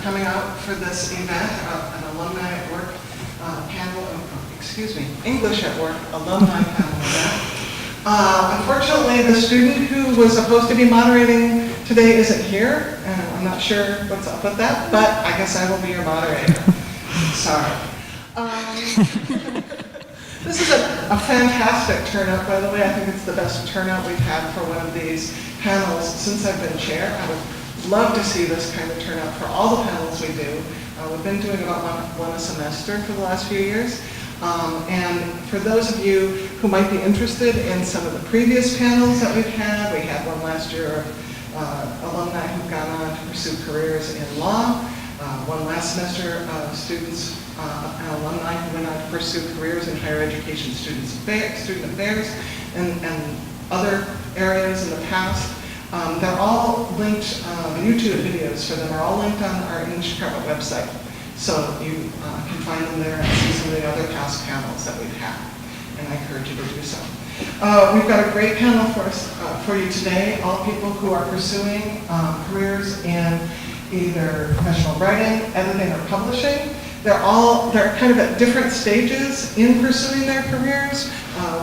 coming out for this event, an Alumni at Work panel, English at Work alumni panel event. Unfortunately, the student who was supposed to be moderating today isn't here, and I'm not sure what's up with that, but I guess I will be your moderator. Sorry. This is a fantastic turnout, by the way. I think it's the best turnout we've had for one of these panels since I've been chair. I would love to see this kind of turnout for all the panels we do. We've been doing about one a semester for the last few years. And for those of you who might be interested in some of the previous panels that we've had, we had one last year of alumni who've gone on to pursue careers in law, one last semester of students and alumni who went on to pursue careers in higher education, student affairs, and other areas in the past. They're all linked, the YouTube videos for them are all linked on our English department website. So you can find them there and see some of the other past panels that we've had. And I encourage you to do so. We've got a great panel for you today. All people who are pursuing careers in either professional writing, editing, or publishing. They're kind of at different stages in pursuing their careers.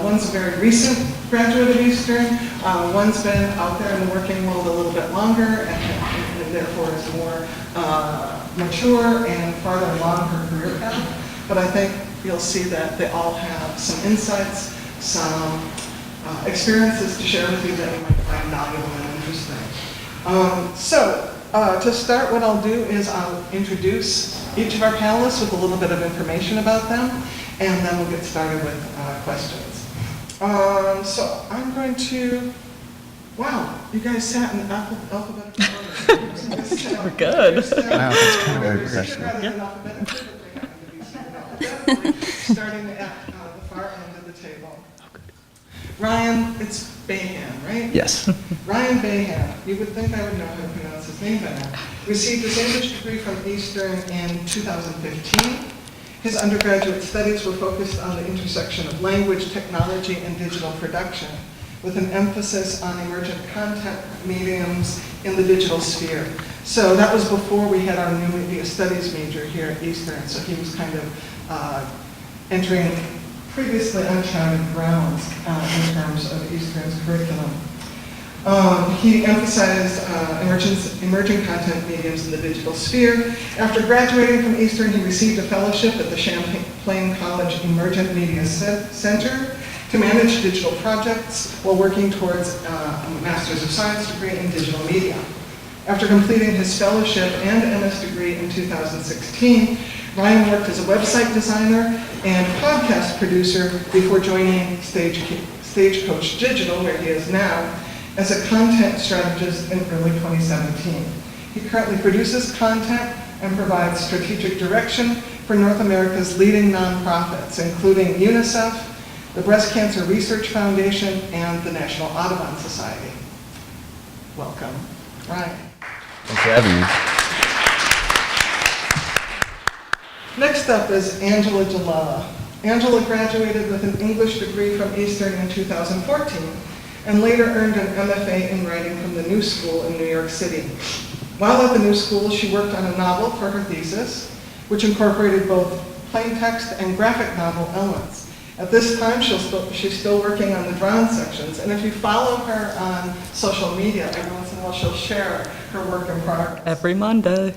One's a very recent graduate of Eastern. One's been out there in the working world a little bit longer and therefore is more mature and farther along her career path. But I think you'll see that they all have some insights, some experiences to share with you that you might find valuable and interesting. So to start, what I'll do is I'll introduce each of our panelists with a little bit of information about them, and then we'll get started with questions. So I'm going to, wow, you guys sat in alphabetical order. We're good. Wow, that's kind of very professional. Starting at the far end of the table. Ryan, it's Bayhan, right? Yes. Ryan Bayhan, you would think I would know how to pronounce his name by now, received his English degree from Eastern in 2015. His undergraduate studies were focused on the intersection of language, technology, and digital production, with an emphasis on emergent content mediums in the digital sphere. So that was before we had our new media studies major here at Eastern, so he was kind of entering previously uncharted grounds in terms of Eastern's curriculum. He emphasized emerging content mediums in the digital sphere. After graduating from Eastern, he received a fellowship at the Champlain College Emergent Media Center to manage digital projects while working towards a Master's of Science degree in digital media. After completing his fellowship and MS degree in 2016, Ryan worked as a website designer and podcast producer before joining Stagecoach Digital, where he is now, as a content strategist in early 2017. He currently produces content and provides strategic direction for North America's leading nonprofits, including UNICEF, the Breast Cancer Research Foundation, and the National Audubon Society. Welcome, Ryan. Thanks for having me. Next up is Angela Jalala. Angela graduated with an English degree from Eastern in 2014 and later earned an MFA in writing from the New School in New York City. While at the New School, she worked on a novel for her thesis, which incorporated both plain text and graphic novel elements. At this time, she's still working on the drawn sections, and if you follow her on social media, every once in a while she'll share her work in progress. Every Monday.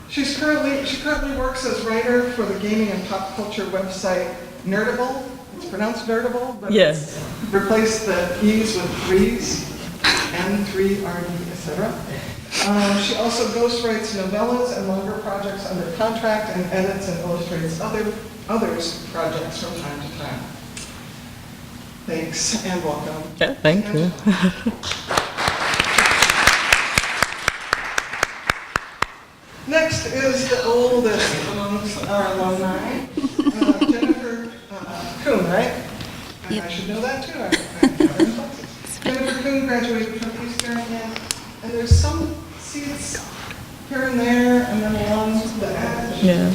She currently works as writer for the gaming and pop culture website Nerdable. It's pronounced Nerdable, but Yes. replace the E's with threes, N3RD, etc. She also ghostwrites novellas and longer projects under contract and edits and illustrates others' projects from time to time. Thanks and welcome. Yeah, thank you. Next is the oldest amongst our alumni, Jennifer Kuhn, right? Yep. I should know that too. Jennifer Kuhn graduated from Eastern, and there's some seats here and there, and then along the edge. Yeah.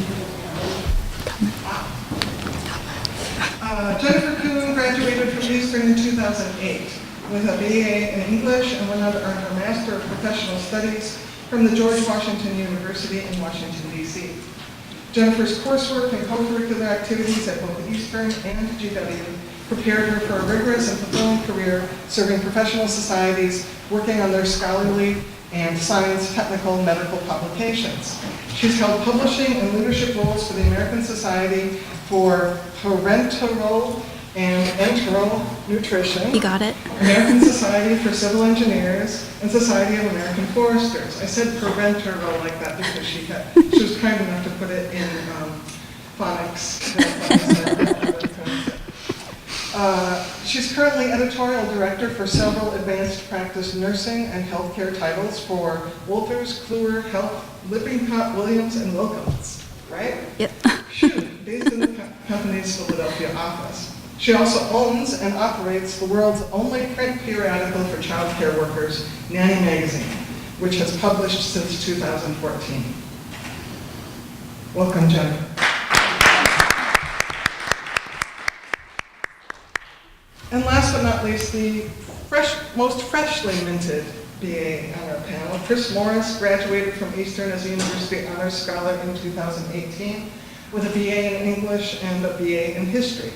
Jennifer Kuhn graduated from Eastern in 2008. with a BA in English and went on to earn her Master of Professional Studies from the George Washington University in Washington, D.C. Jennifer's coursework and co-curricular activities at both Eastern and GW prepared her for a rigorous and fulfilling career serving professional societies, working on their scholarly and science, technical, medical publications. She's held publishing and leadership roles for the American Society for Parenteral and Enteral Nutrition. You got it. American Society for Civil Engineers, and Society of American Foresters. I said parenteral like that because she was kind enough to put it in phonics. She's currently editorial director for several advanced practice nursing and healthcare titles for Wolters, Kluwer, Health, Lippincott, Williams, and Wilkins, right? Yep. Shoot, based in the company's Philadelphia office. She also owns and operates the world's only print periodical for child care workers, Nanny Magazine, which has published since 2014. Welcome, Jennifer. And last but not least, the most freshly minted BA on our panel, Chris Morris, graduated from Eastern as a University Honors Scholar in 2018 with a BA in English and a BA in History.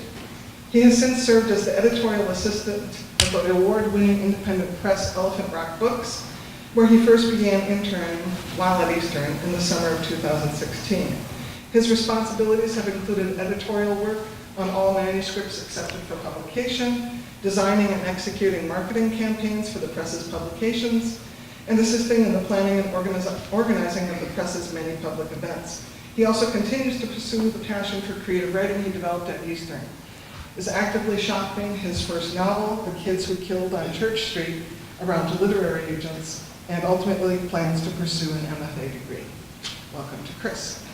He has since served as the editorial assistant of the award-winning independent press Elephant Rock Books, where he first began interning while at Eastern in the summer of 2016. His responsibilities have included editorial work on all manuscripts accepted for publication, designing and executing marketing campaigns for the press's publications, and assisting in the planning and organizing of the press's many public events. He also continues to pursue the passion for creative writing he developed at Eastern, is actively shopping his first novel, The Kids Who Killed on Church Street, around to literary agents, and ultimately plans to pursue an MFA degree. Welcome to Chris.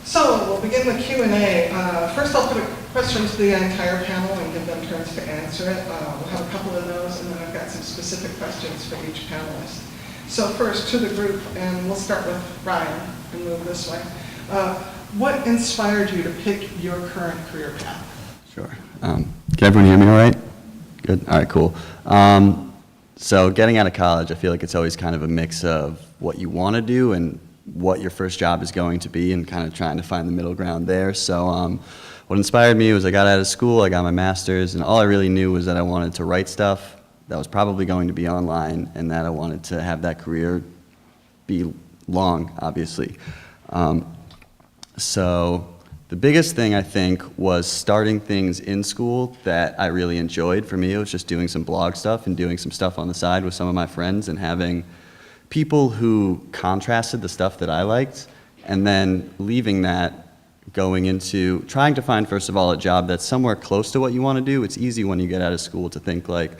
So we'll begin the Q&A. First I'll put a question to the entire panel and give them turns to answer it. We'll have a couple of those, and then I've got some specific questions for each panelist. So first to the group, and we'll start with Ryan and move this way. What inspired you to pick your current career path? Sure. Can everyone hear me all right? Good? All right, cool. So getting out of college, I feel like it's always kind of a mix of what you want to do and what your first job is going to be, and kind of trying to find the middle ground there. So what inspired me was I got out of school, I got my master's, and all I really knew was that I wanted to write stuff that was probably going to be online, and that I wanted to have that career be long, obviously. So the biggest thing, I think, was starting things in school that I really enjoyed. For me, it was just doing some blog stuff and doing some stuff on the side with some of my friends, and having people who contrasted the stuff that I liked, and then leaving that, going into trying to find, first of all, a job that's somewhere close to what you want to do. It's easy when you get out of school to think like,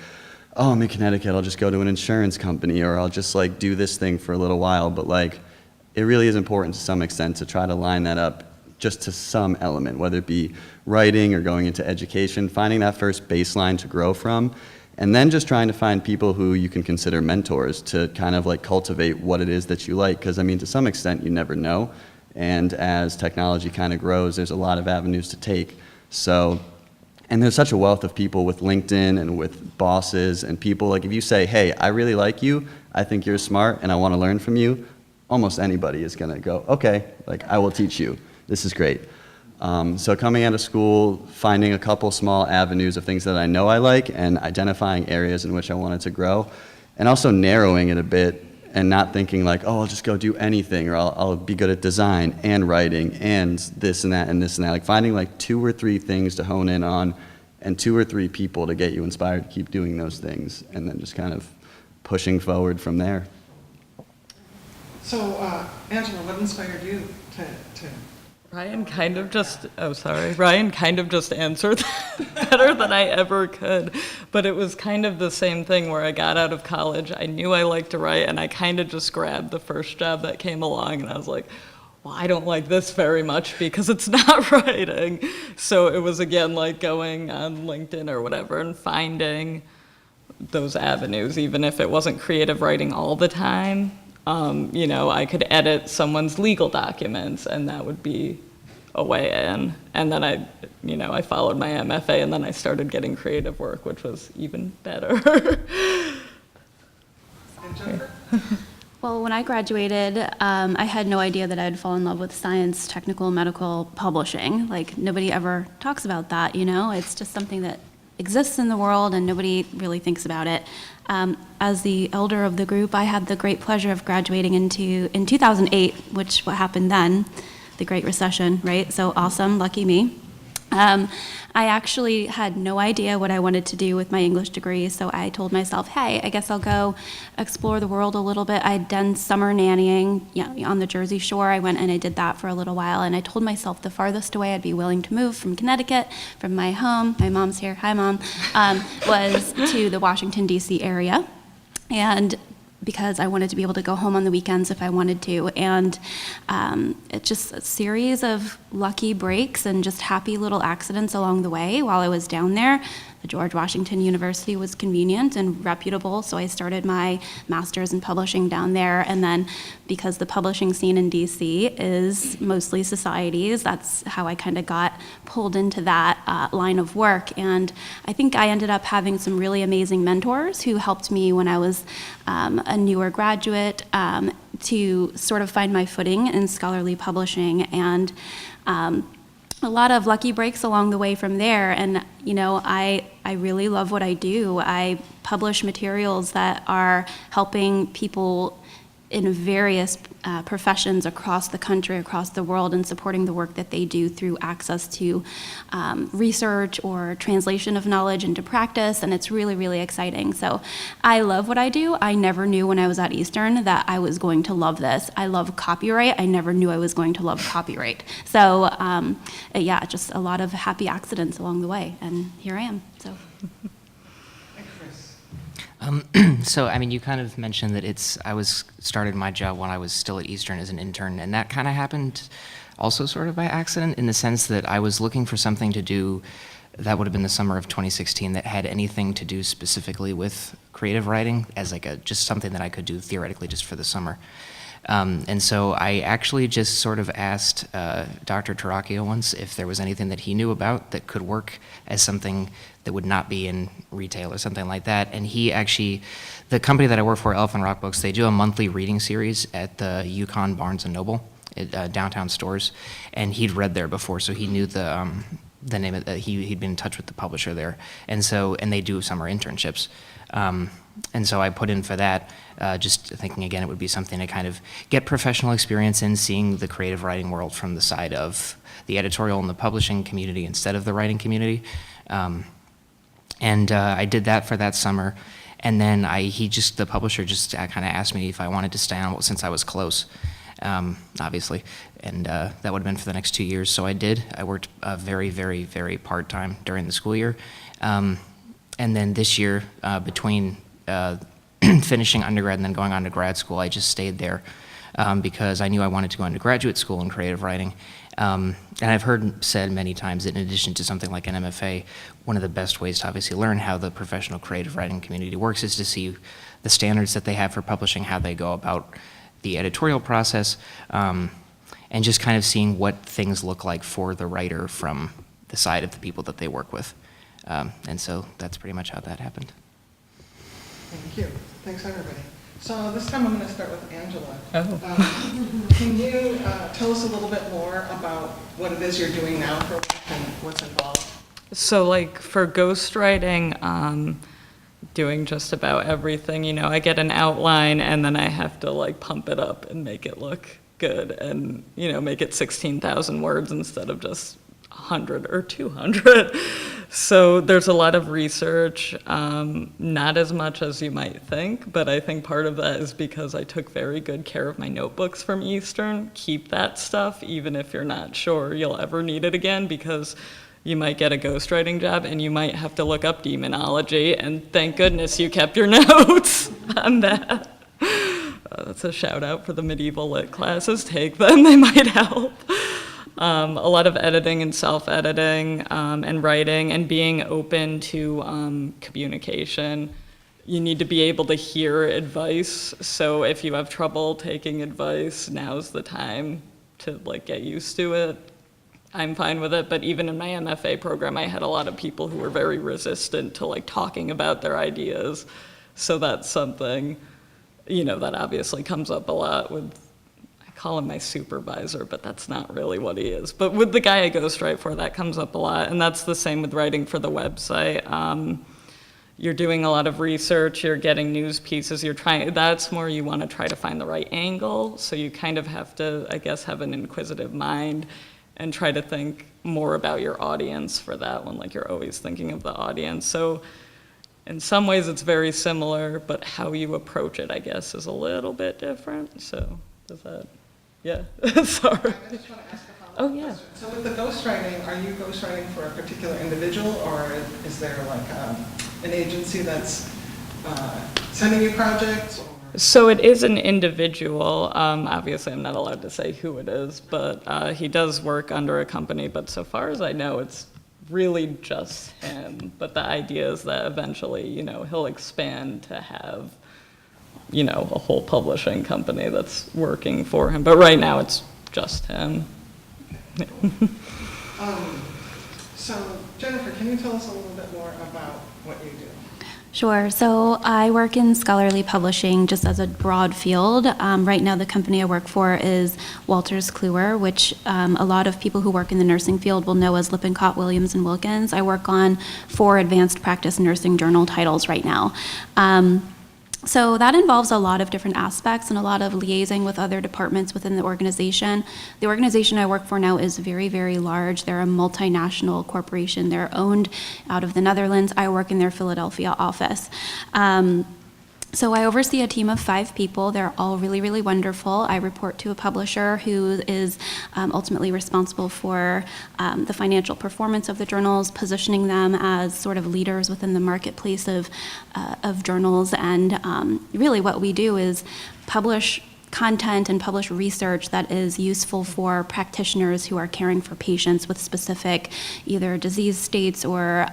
oh, I'm in Connecticut, I'll just go to an insurance company, or I'll just like do this thing for a little while. But like, it really is important to some extent to try to line that up just to some element, whether it be writing or going into education, finding that first baseline to grow from, and then just trying to find people who you can consider mentors to kind of like cultivate what it is that you like. Because I mean, to some extent, you never know. And as technology kind of grows, there's a lot of avenues to take. So, and there's such a wealth of people with LinkedIn and with bosses and people, like if you say, hey, I really like you, I think you're smart, and I want to learn from you, almost anybody is going to go, okay, like I will teach you. This is great. So coming out of school, finding a couple small avenues of things that I know I like, and identifying areas in which I wanted to grow, and also narrowing it a bit and not thinking like, oh, I'll just go do anything, or I'll be good at design and writing and this and that and this and that. Like finding like 2 or 3 things to hone in on, and 2 or 3 people to get you inspired to keep doing those things, and then just kind of pushing forward from there. So, Angela, what inspired you to Ryan kind of just answered that better than I ever could. But it was kind of the same thing where I got out of college. I knew I liked to write, and I kind of just grabbed the first job that came along, and I was like, well, I don't like this very much because it's not writing. So it was, again, like going on LinkedIn or whatever and finding those avenues, even if it wasn't creative writing all the time. You know, I could edit someone's legal documents, and that would be a way in. And then I followed my MFA, and then I started getting creative work, which was even better. And Jennifer? Well, when I graduated, I had no idea that I'd fall in love with science, technical, medical publishing. Like, nobody ever talks about that, you know? It's just something that exists in the world, and nobody really thinks about it. As the elder of the group, I had the great pleasure of graduating in 2008, which what happened then, the Great Recession, right? So awesome, lucky me. I actually had no idea what I wanted to do with my English degree, so I told myself, hey, I guess I'll go explore the world a little bit. I'd done summer nannying, on the Jersey Shore. I went and I did that for a little while, and I told myself the farthest away I'd be willing to move from Connecticut, from my home, my mom's here, hi Mom, was to the Washington, D.C. area. And because I wanted to be able to go home on the weekends if I wanted to. And it's just a series of lucky breaks and just happy little accidents along the way while I was down there. The George Washington University was convenient and reputable, so I started my master's in publishing down there. And then because the publishing scene in DC is mostly societies, that's how I kind of got pulled into that line of work. And I think I ended up having some really amazing mentors who helped me when I was a newer graduate to sort of find my footing in scholarly publishing, and a lot of lucky breaks along the way from there. And I really love what I do. I publish materials that are helping people in various professions across the country, across the world, and supporting the work that they do through access to research or translation of knowledge into practice, and it's really, really exciting. So I love what I do. I never knew when I was at Eastern that I was going to love this. I love copyright. I never knew I was going to love copyright. So yeah, just a lot of happy accidents along the way, and here I am. So. So, I mean, you kind of mentioned that I started my job when I was still at Eastern as an intern, and that kind of happened also sort of by accident, in the sense that I was looking for something to do that would have been the summer of 2016 that had anything to do specifically with creative writing as like just something that I could do theoretically just for the summer. And so I actually just sort of asked Dr. Taracchio once if there was anything that he knew about that could work as something that would not be in retail or something like that. And he actually, the company that I work for, Elephant Rock Books, they do a monthly reading series at the Yukon Barnes & Noble at downtown stores. And he'd read there before, so he knew the name of he'd been in touch with the publisher there. And they do summer internships. And so I put in for that, just thinking again it would be something to kind of get professional experience in, seeing the creative writing world from the side of the editorial and the publishing community instead of the writing community. And I did that for that summer, and then the publisher just kind of asked me if I wanted to stay on since I was close, obviously, and that would have been for the next 2 years. So I did. I worked very, very, very part-time during the school year, and then this year between finishing undergrad and then going on to grad school, I just stayed there because I knew I wanted to go into graduate school in creative writing. And I've heard said many times that in addition to something like an MFA, one of the best ways to obviously learn how the professional creative writing community works is to see the standards that they have for publishing, how they go about the editorial process, and just kind of seeing what things look like for the writer from the side of the people that they work with. And so that's pretty much how that happened. Thank you. Thanks, everybody. So this time I'm going to start with Angela. Oh. Can you tell us a little bit more about what it is you're doing now for work and what's involved? So like for ghostwriting, doing just about everything. I get an outline and then I have to like pump it up and make it look good and, make it 16,000 words instead of just 100 or 200. So there's a lot of research, not as much as you might think, but I think part of that is because I took very good care of my notebooks from Eastern. Keep that stuff, even if you're not sure you'll ever need it again, because you might get a ghostwriting job and you might have to look up demonology, and thank goodness you kept your notes on that. That's a shout out for the medieval lit classes. Take them, they might help. A lot of editing and self-editing and writing and being open to communication. You need to be able to hear advice. So if you have trouble taking advice, now's the time to get used to it. I'm fine with it, but even in my MFA program, I had a lot of people who were very resistant to like talking about their ideas. So that's something, that obviously comes up a lot with, I call him my supervisor, but that's not really what he is. But with the guy I ghostwrite for, that comes up a lot. And that's the same with writing for the website. You're doing a lot of research, you're getting news pieces, that's more you want to try to find the right angle. So you kind of have to, I guess, have an inquisitive mind and try to think more about your audience for that one. Like you're always thinking of the audience. So in some ways it's very similar, but how you approach it, I guess, is a little bit different. So does that, yeah, sorry. I just want to ask a follow-up Oh, yeah. question. So with the ghostwriting, are you ghostwriting for a particular individual, or is there like an agency that's sending you projects? Or? So it is an individual. Obviously, I'm not allowed to say who it is, but he does work under a company. But so far as I know, it's really just him. But the idea is that eventually, he'll expand to have, a whole publishing company that's working for him. But right now, it's just him. So Jennifer, can you tell us a little bit more about what you do? Sure. So I work in scholarly publishing just as a broad field. Right now, the company I work for is Wolters Kluwer, which a lot of people who work in the nursing field will know as Lippincott, Williams, and Wilkins. I work on 4 advanced practice nursing journal titles right now. So that involves a lot of different aspects and a lot of liaising with other departments within the organization. The organization I work for now is very, very large. They're a multinational corporation. They're owned out of the Netherlands. I work in their Philadelphia office. So I oversee a team of 5 people. They're all really, really wonderful. I report to a publisher who is ultimately responsible for the financial performance of the journals, positioning them as sort of leaders within the marketplace of journals. And really what we do is publish content and publish research that is useful for practitioners who are caring for patients with specific either disease states or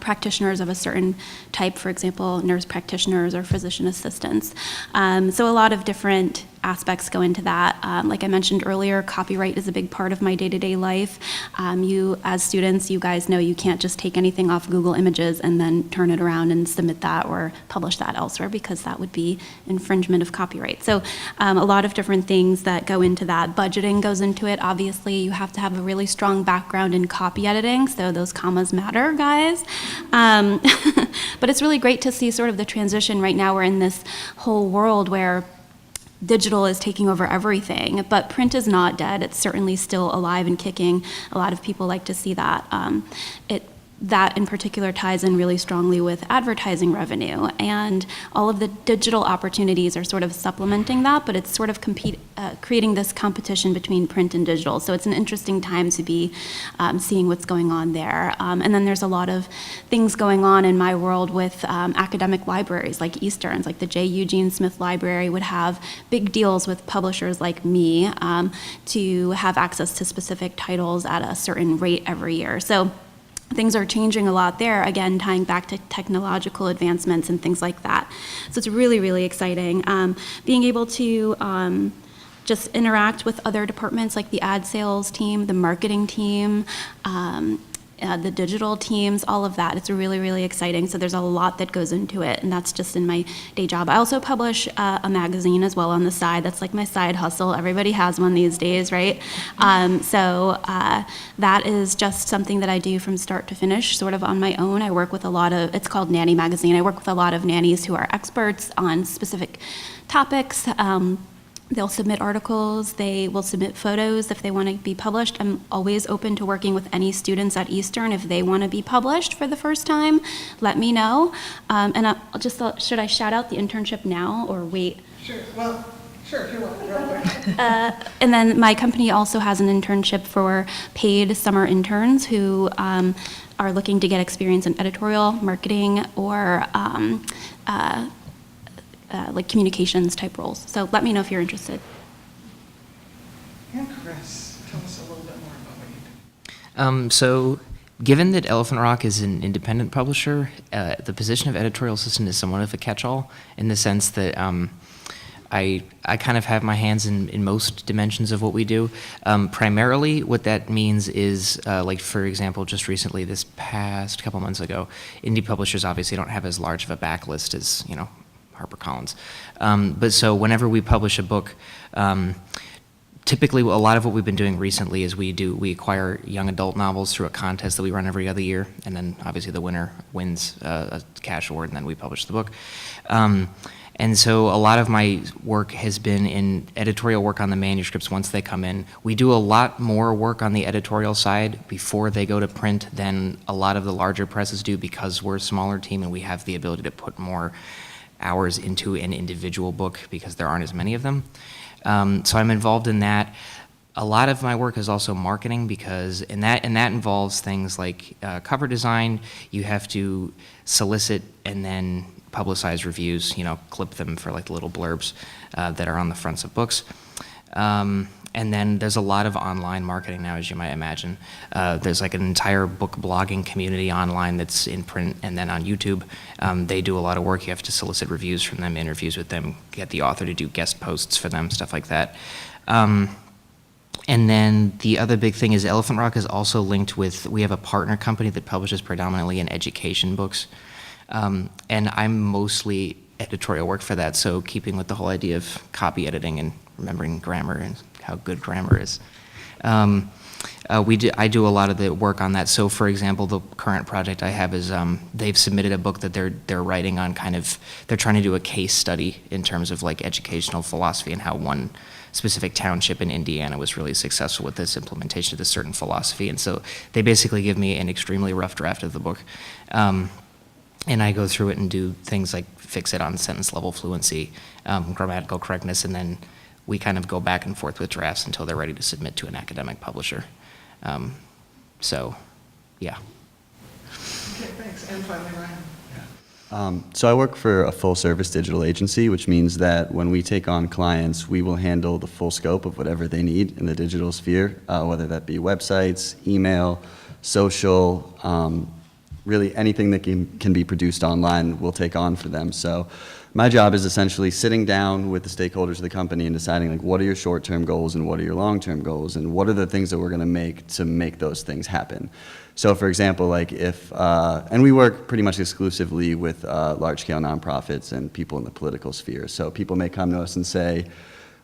practitioners of a certain type, for example, nurse practitioners or physician assistants. So a lot of different aspects go into that. Like I mentioned earlier, copyright is a big part of my day-to-day life. You, as students, you guys know you can't just take anything off Google Images and then turn it around and submit that or publish that elsewhere, because that would be infringement of copyright. So a lot of different things that go into that. Budgeting goes into it. Obviously, you have to have a really strong background in copy editing, so those commas matter, guys. But it's really great to see sort of the transition. Right now we're in this whole world where digital is taking over everything, but print is not dead. It's certainly still alive and kicking. A lot of people like to see that. That in particular ties in really strongly with advertising revenue, and all of the digital opportunities are sort of supplementing that, but it's sort of creating this competition between print and digital. So it's an interesting time to be seeing what's going on there. And then there's a lot of things going on in my world with academic libraries like Eastern's, like the J. Eugene Smith Library would have big deals with publishers like me to have access to specific titles at a certain rate every year. So things are changing a lot there, again, tying back to technological advancements and things like that. So it's really, really exciting. Being able to just interact with other departments like the ad sales team, the marketing team, the digital teams, all of that. It's really, really exciting. So there's a lot that goes into it, and that's just in my day job. I also publish a magazine as well on the side. That's like my side hustle. Everybody has one these days, right? So that is just something that I do from start to finish, sort of on my own. I work with a lot of, it's called Nanny Magazine. I work with a lot of nannies who are experts on specific topics. They'll submit articles, they will submit photos if they want to be published. I'm always open to working with any students at Eastern. If they want to be published for the first time, let me know. And I'll just, should I shout out the internship now or wait? Sure, well, sure, if you want, real quick. And then my company also has an internship for paid summer interns who are looking to get experience in editorial, marketing, or like communications type roles. So let me know if you're interested. And Chris, tell us a little bit more about what you do. So given that Elephant Rock is an independent publisher, the position of editorial assistant is somewhat of a catch-all in the sense that I kind of have my hands in most dimensions of what we do. Primarily, what that means is, like, for example, just recently, this past couple months ago, indie publishers obviously don't have as large of a backlist as, you know, HarperCollins. But so whenever we publish a book, typically, a lot of what we've been doing recently is we acquire young adult novels through a contest that we run every other year, and then obviously the winner wins a cash award, and then we publish the book. And so a lot of my work has been in editorial work on the manuscripts once they come in. We do a lot more work on the editorial side before they go to print than a lot of the larger presses do, because we're a smaller team and we have the ability to put more hours into an individual book because there aren't as many of them. So I'm involved in that. A lot of my work is also marketing, because and that involves things like cover design. You have to solicit and then publicize reviews, you know, clip them for like little blurbs that are on the fronts of books. And then there's a lot of online marketing now, as you might imagine. There's like an entire book blogging community online that's in print and then on YouTube. They do a lot of work. You have to solicit reviews from them, interviews with them, get the author to do guest posts for them, stuff like that. And then the other big thing is Elephant Rock is also linked with, we have a partner company that publishes predominantly in education books. And I'm mostly editorial work for that, so keeping with the whole idea of copy editing and remembering grammar and how good grammar is. I do a lot of the work on that. So for example, the current project I have is they've submitted a book that they're writing on they're trying to do a case study in terms of like educational philosophy and how one specific township in Indiana was really successful with this implementation of this certain philosophy. And so they basically give me an extremely rough draft of the book. And I go through it and do things like fix it on sentence level fluency, grammatical correctness, and then we kind of go back and forth with drafts until they're ready to submit to an academic publisher. So, yeah. Okay, thanks. And finally, Ryan. So I work for a full-service digital agency, which means that when we take on clients, we will handle the full scope of whatever they need in the digital sphere, whether that be websites, email, social, really anything that can be produced online, we'll take on for them. So my job is essentially sitting down with the stakeholders of the company and deciding, like, what are your short-term goals and what are your long-term goals, and what are the things that we're going to make those things happen. So for example, like if, and we work pretty much exclusively with large-scale nonprofits and people in the political sphere. So people may come to us and say,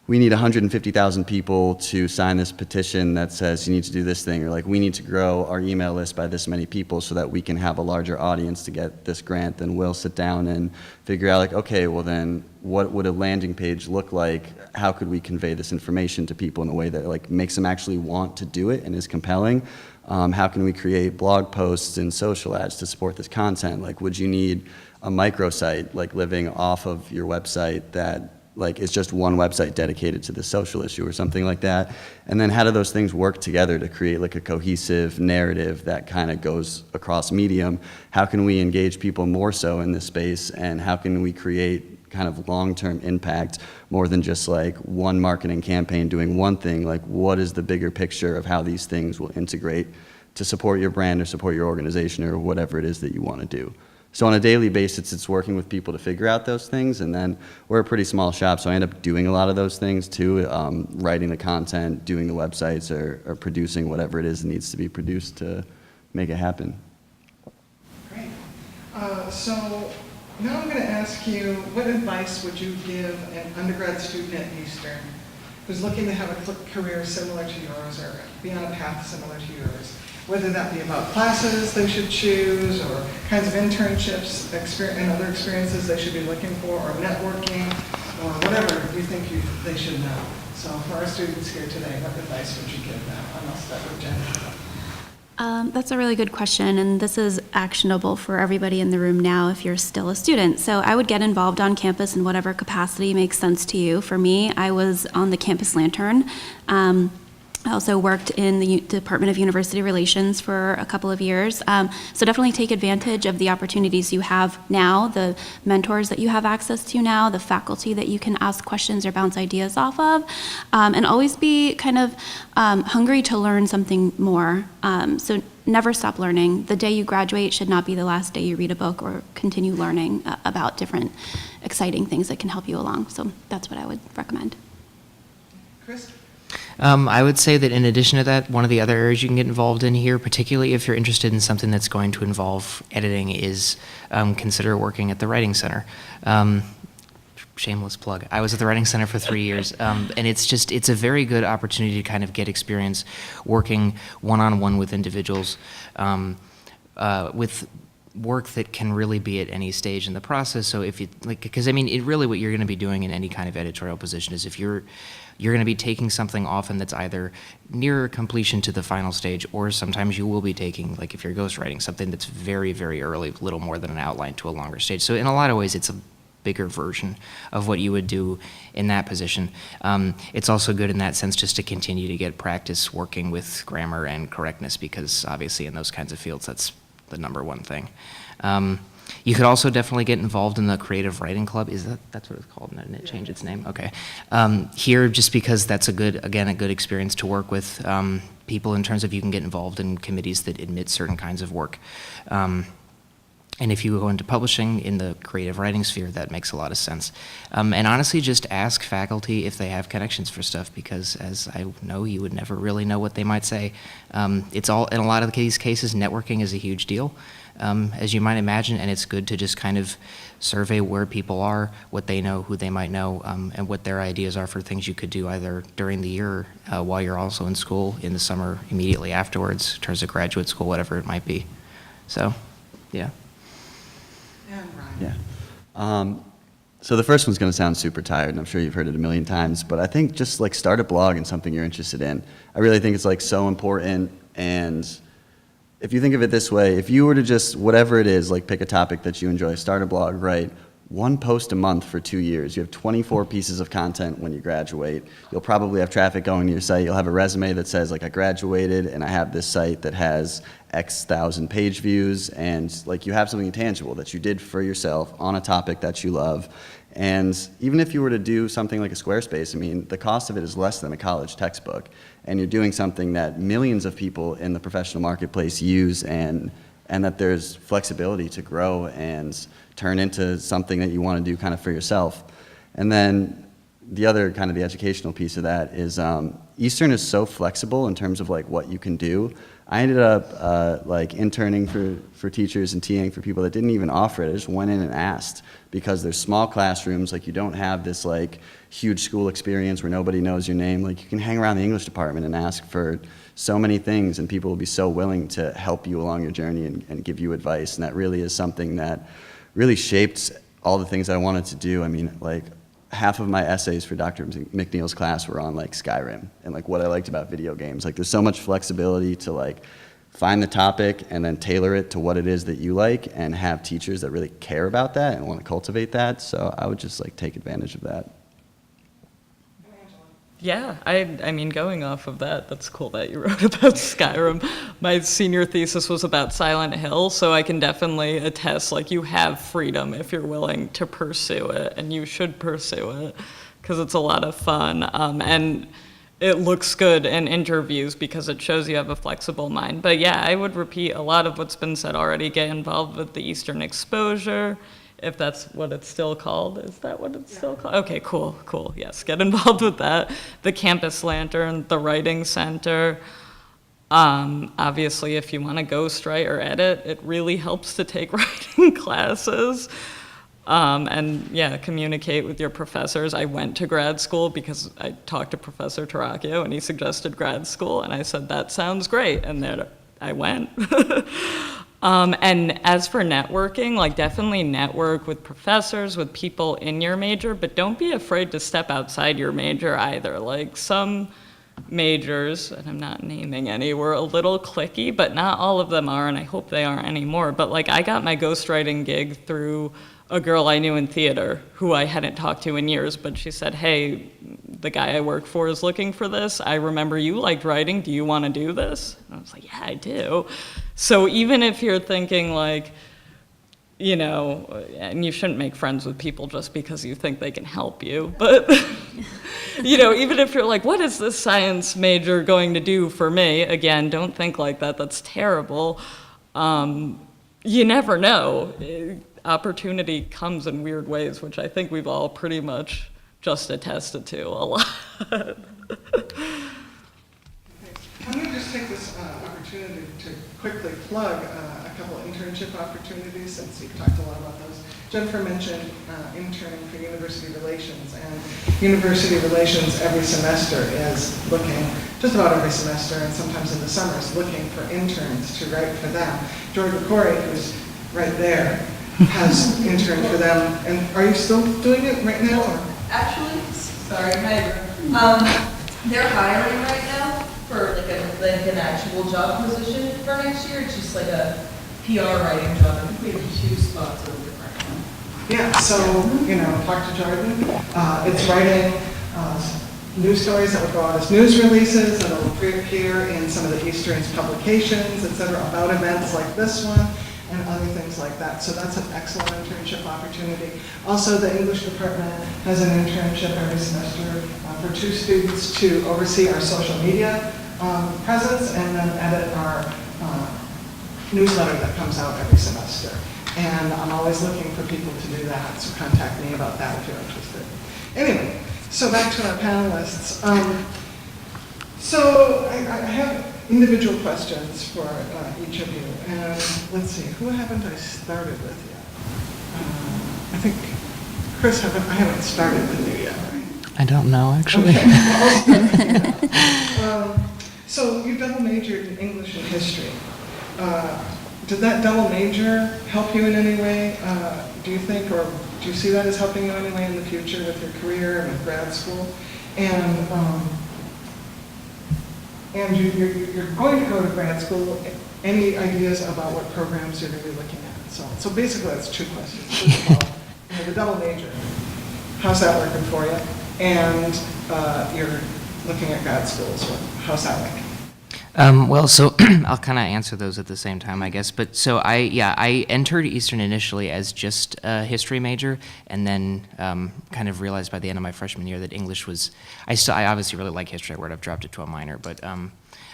we need 150,000 people to sign this petition that says you need to do this thing, or like we need to grow our email list by this many people so that we can have a larger audience to get this grant. Then we'll sit down and figure out, like, okay, well then what would a landing page look like? How could we convey this information to people in a way that like makes them actually want to do it and is compelling? How can we create blog posts and social ads to support this content? Like, would you need a microsite like living off of your website that like it's just one website dedicated to the social issue or something like that? And then how do those things work together to create like a cohesive narrative that kind of goes across medium? How can we engage people more so in this space, and how can we create kind of long-term impact more than just like one marketing campaign doing one thing? Like, what is the bigger picture of how these things will integrate to support your brand or support your organization or whatever it is that you want to do? So on a daily basis, it's working with people to figure out those things, and then we're a pretty small shop, so I end up doing a lot of those things too, writing the content, doing the websites, or producing whatever it is that needs to be produced to make it happen. Great. So now I'm going to ask you, what advice would you give an undergrad student at Eastern who's looking to have a career similar to yours or be on a path similar to yours? Whether that be about classes they should choose, or kinds of internships and other experiences they should be looking for, or networking, or whatever you think they should know. So for our students here today, what advice would you give them? And I'll start with Jen. That's a really good question, and this is actionable for everybody in the room now if you're still a student. So I would get involved on campus in whatever capacity makes sense to you. For me, I was on the Campus Lantern. I also worked in the Department of University Relations for a couple of years. So definitely take advantage of the opportunities you have now, the mentors that you have access to now, the faculty that you can ask questions or bounce ideas off of, and always be kind of hungry to learn something more. So never stop learning. The day you graduate should not be the last day you read a book or continue learning about different exciting things that can help you along. So that's what I would recommend. Chris? I would say that in addition to that, one of the other areas you can get involved in here, particularly if you're interested in something that's going to involve editing, is consider working at the Writing Center. Shameless plug. I was at the Writing Center for 3 years, and it's a very good opportunity to kind of get experience working one-on-one with individuals, with work that can really be at any stage in the process. So if you, like, because I mean, really what you're going to be doing in any kind of editorial position is if you're going to be taking something often that's either near completion to the final stage, or sometimes you will be taking, like if you're ghostwriting, something that's very, very early, little more than an outline to a longer stage. So in a lot of ways, it's a bigger version of what you would do in that position. It's also good in that sense just to continue to get practice working with grammar and correctness, because obviously in those kinds of fields, that's the number one thing. You could also definitely get involved in the Creative Writing Club. That's what it's called? Didn't it change its name? Okay. Here, just because that's a good experience to work with people in terms of you can get involved in committees that admit certain kinds of work. And if you go into publishing in the creative writing sphere, that makes a lot of sense. And honestly, just ask faculty if they have connections for stuff, because as I know, you would never really know what they might say. It's all, in a lot of these cases, networking is a huge deal, as you might imagine, and it's good to just kind of survey where people are, what they know, who they might know, and what their ideas are for things you could do either during the year while you're also in school, in the summer immediately afterwards, in terms of graduate school, whatever it might be. So, yeah. And Ryan? Yeah. So the first one's going to sound super tired, and I'm sure you've heard it a million times, but I think just like start a blog and something you're interested in. I really think it's like so important, and if you think of it this way, if you were to just, whatever it is, like pick a topic that you enjoy, start a blog, write one post a month for 2 years. You have 24 pieces of content when you graduate. You'll probably have traffic going to your site. You'll have a resume that says, like, I graduated and I have this site that has X thousand page views, and like you have something tangible that you did for yourself on a topic that you love. And even if you were to do something like a Squarespace, I mean, the cost of it is less than a college textbook, and you're doing something that millions of people in the professional marketplace use, and that there's flexibility to grow and turn into something that you want to do kind of for yourself. And then the other kind of the educational piece of that is Eastern is so flexible in terms of like what you can do. I ended up like interning for teachers and TAing for people that didn't even offer it. I just went in and asked, because there's small classrooms, like you don't have this like huge school experience where nobody knows your name. Like you can hang around the English department and ask for so many things, and people will be so willing to help you along your journey and give you advice. And that really is something that really shaped all the things I wanted to do. I mean, like half of my essays for Dr. McNeil's class were on like Skyrim and like what I liked about video games. Like there's so much flexibility to like find the topic and then tailor it to what it is that you like, and have teachers that really care about that and want to cultivate that. So I would just like take advantage of that. Yeah, I mean, going off of that, that's cool that you wrote about Skyrim. My senior thesis was about Silent Hill, so I can definitely attest, like, you have freedom if you're willing to pursue it, and you should pursue it, because it's a lot of fun. And it looks good in interviews because it shows you have a flexible mind. But yeah, I would repeat a lot of what's been said already. Get involved with the Eastern Exposure, if that's what it's still called. Is that what it's still called? Okay, cool. Yes, get involved with that. The Campus Lantern, the Writing Center. Obviously, if you want to ghostwrite or edit, it really helps to take writing classes. And yeah, communicate with your professors. I went to grad school because I talked to Professor Taracchio and he suggested grad school, and I said, that sounds great, and there I went. And as for networking, like definitely network with professors, with people in your major, but don't be afraid to step outside your major either. Like some majors, and I'm not naming any, were a little cliquey, but not all of them are, and I hope they aren't anymore. But like I got my ghostwriting gig through a girl I knew in theater who I hadn't talked to in years, but she said, hey, the guy I work for is looking for this. I remember you liked writing. Do you want to do this? And I was like, yeah, I do. So even if you're thinking like, you know, and you shouldn't make friends with people just because you think they can help you, but, you know, even if you're like, what is this science major going to do for me? Again, don't think like that, that's terrible. You never know. Opportunity comes in weird ways, which I think we've all pretty much just attested to a lot. I'm going to just take this opportunity to quickly plug a couple internship opportunities, since you've talked a lot about those. Jennifer mentioned interning for University Relations, and University Relations every semester is looking, just about every semester, and sometimes in the summers, looking for interns to write for them. Jordan Corey, who's right there, has interned for them. And are you still doing it right now? Or? Actually, sorry, they're hiring right now for like an actual job position for next year. It's just like a PR writing job. I think we have 2 spots open right now. Yeah, so, you know, talk to Jordan. It's writing news stories that will go out as news releases, that will appear in some of the Eastern's publications, et cetera, about events like this one, and other things like that. So that's an excellent internship opportunity. Also, the English department has an internship every semester for 2 students to oversee our social media presence and then edit our newsletter that comes out every semester. And I'm always looking for people to do that, so contact me about that if you're interested. Anyway, so back to our panelists. So I have individual questions for each of you. And let's see, who haven't I started with yet? I think, Chris, I haven't started with you yet, right? I don't know, actually. Okay, well, I'll start with you. So you double majored in English and history. Did that double major help you in any way, do you think, or do you see that as helping you in any way in the future with your career and with grad school? And you're going to go to grad school. Any ideas about what programs you're going to be looking at? So basically, that's 2 questions. First of all, you know, the double major, how's that working for you? And you're looking at grad schools. How's that working? Well, so I'll kind of answer those at the same time, I guess. But so I entered Eastern initially as just a history major, and then kind of realized by the end of my freshman year that English was. I obviously really like history. I would have dropped it to a minor, but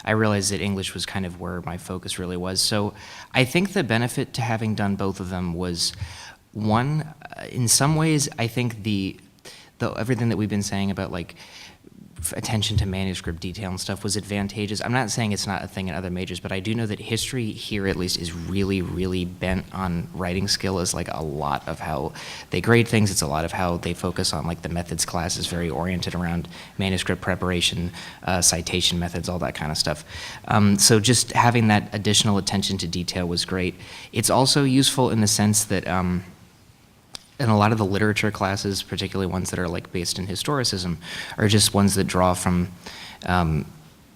I realized that English was kind of where my focus really was. So I think the benefit to having done both of them was, one, in some ways, I think the everything that we've been saying about like attention to manuscript detail and stuff was advantageous. I'm not saying it's not a thing in other majors, but I do know that history here at least is really, really bent on writing skill. Is like a lot of how they grade things. It's a lot of how they focus on, like the methods class is very oriented around manuscript preparation, citation methods, all that kind of stuff. So just having that additional attention to detail was great. It's also useful in the sense that and a lot of the literature classes, particularly ones that are like based in historicism, are just ones that draw from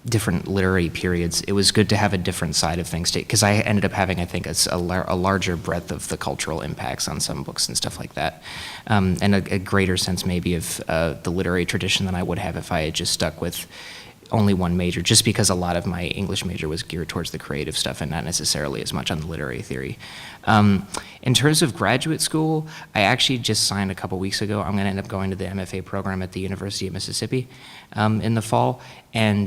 different literary periods. It was good to have a different side of things, because I ended up having, I think, a larger breadth of the cultural impacts on some books and stuff like that, and a greater sense maybe of the literary tradition than I would have if I had just stuck with only one major, just because a lot of my English major was geared towards the creative stuff and not necessarily as much on the literary theory. In terms of graduate school, I actually just signed a couple weeks ago. I'm going to end up going to the MFA program at the University of Mississippi in the fall. And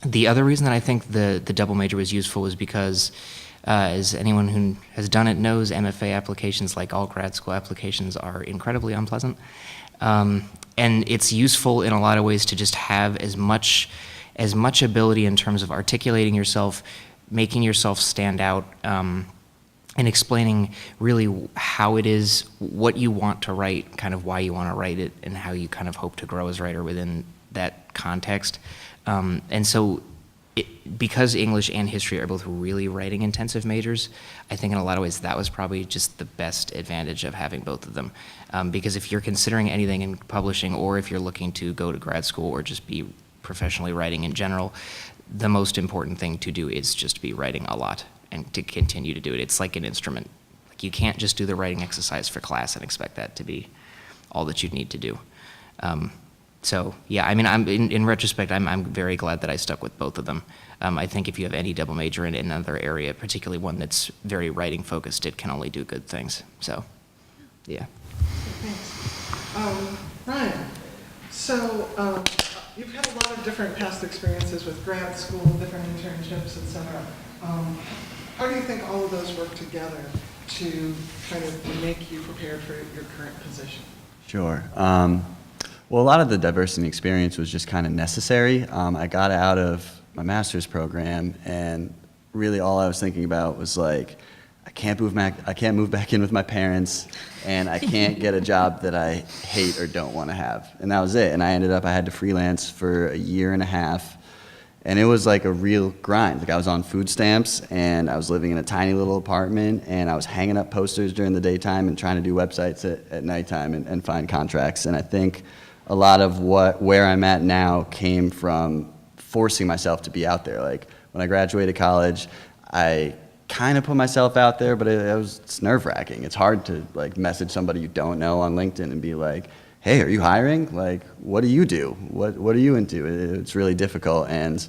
the other reason that I think the double major was useful was because, as anyone who has done it knows, MFA applications, like all grad school applications, are incredibly unpleasant. And it's useful in a lot of ways to just have as much ability in terms of articulating yourself, making yourself stand out, and explaining really how it is, what you want to write, kind of why you want to write it, and how you kind of hope to grow as a writer within that context. And so because English and history are both really writing intensive majors, I think in a lot of ways that was probably just the best advantage of having both of them. Because if you're considering anything in publishing, or if you're looking to go to grad school or just be professionally writing in general, the most important thing to do is just be writing a lot and to continue to do it. It's like an instrument. Like, you can't just do the writing exercise for class and expect that to be all that you need to do. So yeah, I mean, in retrospect, I'm very glad that I stuck with both of them. I think if you have any double major in another area, particularly one that's very writing focused, it can only do good things. So, yeah. Thanks. Ryan, so you've had a lot of different past experiences with grad school, different internships, et cetera. How do you think all of those work together to kind of make you prepared for your current position? Sure. Well, a lot of the diversity experience was just kind of necessary. I got out of my master's program, and really all I was thinking about was like, I can't move back in with my parents, and I can't get a job that I hate or don't want to have. And that was it. And I had to freelance for a year and a half, and it was like a real grind. Like I was on food stamps, and I was living in a tiny little apartment, and I was hanging up posters during the daytime and trying to do websites at nighttime and find contracts. And I think a lot of where I'm at now came from forcing myself to be out there. Like when I graduated college, I kind of put myself out there, but it's nerve-wracking. It's hard to like message somebody you don't know on LinkedIn and be like, hey, are you hiring? Like, what do you do? What are you into? It's really difficult, and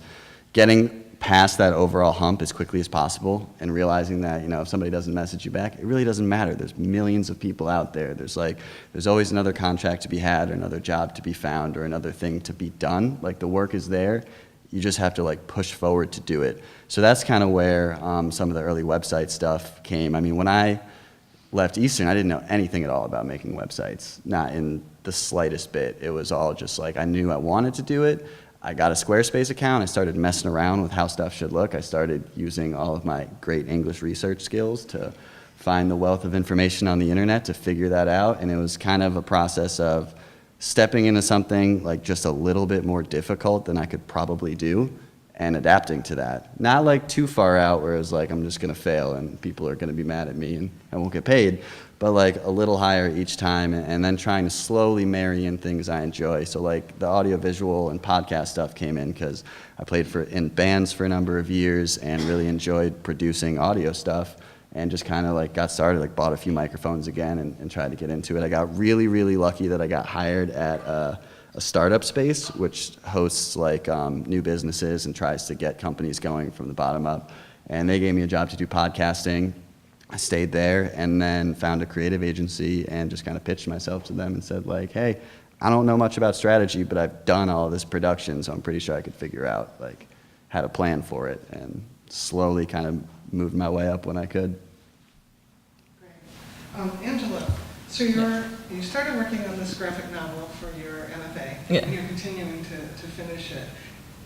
getting past that overall hump as quickly as possible and realizing that, if somebody doesn't message you back, it really doesn't matter. There's millions of people out there. There's always another contract to be had, or another job to be found, or another thing to be done. Like the work is there. You just have to like push forward to do it. So that's kind of where some of the early website stuff came. I mean, when I left Eastern, I didn't know anything at all about making websites, not in the slightest bit. It was all just like, I knew I wanted to do it. I got a Squarespace account. I started messing around with how stuff should look. I started using all of my great English research skills to find the wealth of information on the internet to figure that out. And it was kind of a process of stepping into something like just a little bit more difficult than I could probably do and adapting to that. Not like too far out where it was like, I'm just gonna fail and people are gonna be mad at me and I won't get paid, but like a little higher each time, and then trying to slowly marry in things I enjoy. So like the audiovisual and podcast stuff came in because I played in bands for a number of years and really enjoyed producing audio stuff, and just kind of like got started, like bought a few microphones again and tried to get into it. I got really, really lucky that I got hired at a startup space, which hosts like new businesses and tries to get companies going from the bottom up. And they gave me a job to do podcasting. I stayed there and then found a creative agency and just kind of pitched myself to them and said like, hey, I don't know much about strategy, but I've done all this production, so I'm pretty sure I could figure out, like, had a plan for it, and slowly kind of moved my way up when I could. Great. Angela, so you started working on this graphic novel for your MFA, Yeah. and you're continuing to finish it.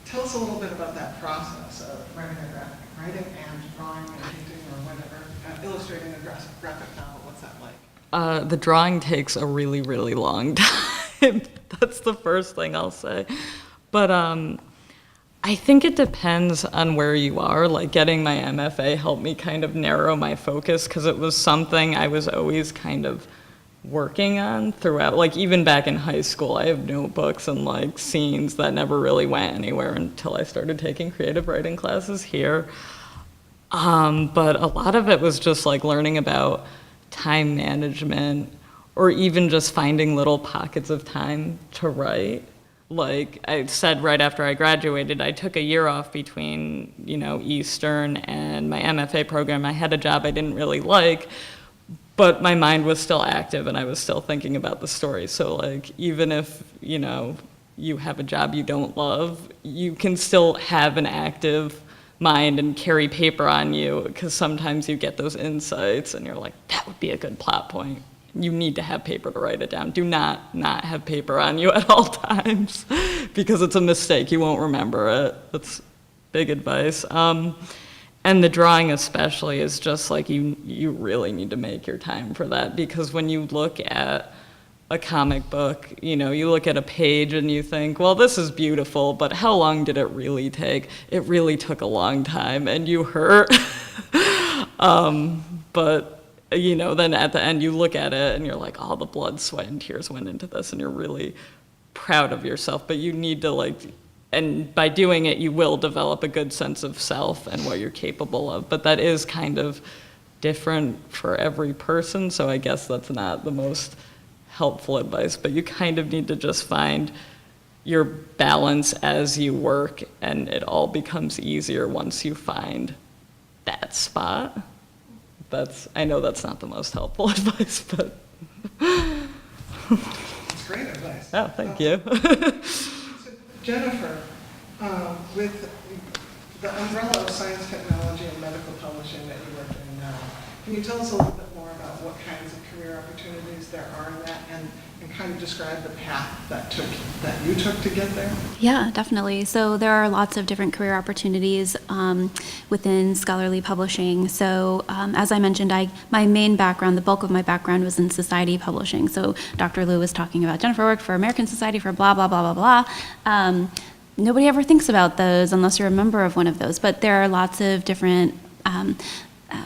Tell us a little bit about that process of writing and drawing and painting or whatever, illustrating a graphic novel. What's that like? The drawing takes a really, really long time. That's the first thing I'll say. But I think it depends on where you are. Like getting my MFA helped me kind of narrow my focus because it was something I was always kind of working on throughout. Like even back in high school, I have notebooks and like scenes that never really went anywhere until I started taking creative writing classes here. But a lot of it was just like learning about time management, or even just finding little pockets of time to write. Like I said right after I graduated, I took a year off between, Eastern and my MFA program. I had a job I didn't really like, but my mind was still active and I was still thinking about the story. So like even if, you have a job you don't love, you can still have an active mind and carry paper on you, because sometimes you get those insights and you're like, that would be a good plot point. You need to have paper to write it down. Do not have paper on you at all times because it's a mistake. You won't remember it. That's big advice. And the drawing especially is just like you really need to make your time for that, because when you look at a comic book, you look at a page and you think, well, this is beautiful, but how long did it really take? It really took a long time and you hurt. But then at the end you look at it and you're like, all the blood, sweat, and tears went into this, and you're really proud of yourself. But you need to and by doing it, you will develop a good sense of self and what you're capable of. But that is kind of different for every person, so I guess that's not the most helpful advice. But you kind of need to just find your balance as you work, and it all becomes easier once you find that spot. I know that's not the most helpful advice, but. It's great advice. Oh, thank you. So Jennifer, with the umbrella of science, technology, and medical publishing that you work in now, can you tell us a little bit more about what kinds of career opportunities there are in that, and kind of describe the path that you took to get there? Yeah, definitely. So there are lots of different career opportunities within scholarly publishing. So as I mentioned, my main background, the bulk of my background was in society publishing. So Dr. Liu was talking about Jennifer worked for American Society for blah, blah, blah, blah, blah. Nobody ever thinks about those unless you're a member of one of those, but there are lots of different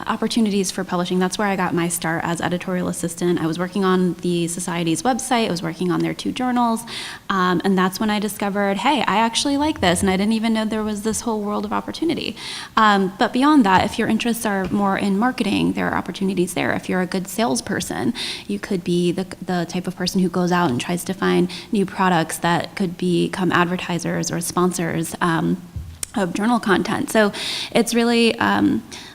opportunities for publishing. That's where I got my start as editorial assistant. I was working on the Society's website, I was working on their 2 journals, and that's when I discovered, hey, I actually like this, and I didn't even know there was this whole world of opportunity. But beyond that, if your interests are more in marketing, there are opportunities there. If you're a good salesperson, you could be the type of person who goes out and tries to find new products that could become advertisers or sponsors of journal content. So it's really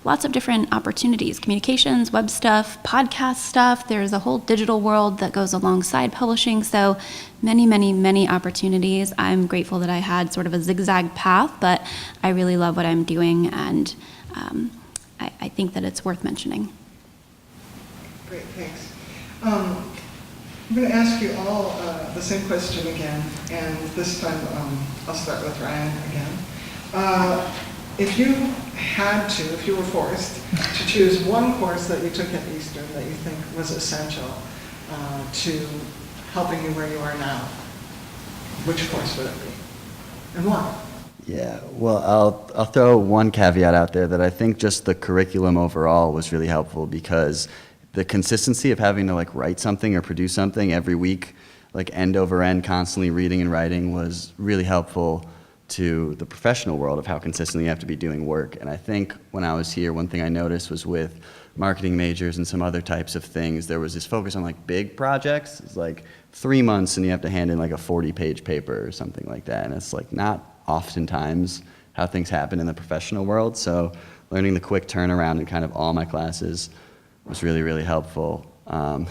lots of different opportunities, communications, web stuff, podcast stuff. There's a whole digital world that goes alongside publishing. So many, many, many opportunities. I'm grateful that I had sort of a zigzag path, but I really love what I'm doing, and I think that it's worth mentioning. Great, thanks. I'm going to ask you all the same question again, and this time I'll start with Ryan again. If you were forced to choose one course that you took at Eastern that you think was essential to helping you where you are now, which course would it be? And why? Yeah, well, I'll throw one caveat out there that I think just the curriculum overall was really helpful, because the consistency of having to like write something or produce something every week, like end over end, constantly reading and writing, was really helpful to the professional world of how consistently you have to be doing work. And I think when I was here, one thing I noticed was with marketing majors and some other types of things, there was this focus on like big projects. It's like 3 months and you have to hand in like a 40-page paper or something like that. And it's like not oftentimes how things happen in the professional world. So learning the quick turnaround in kind of all my classes was really, really helpful. I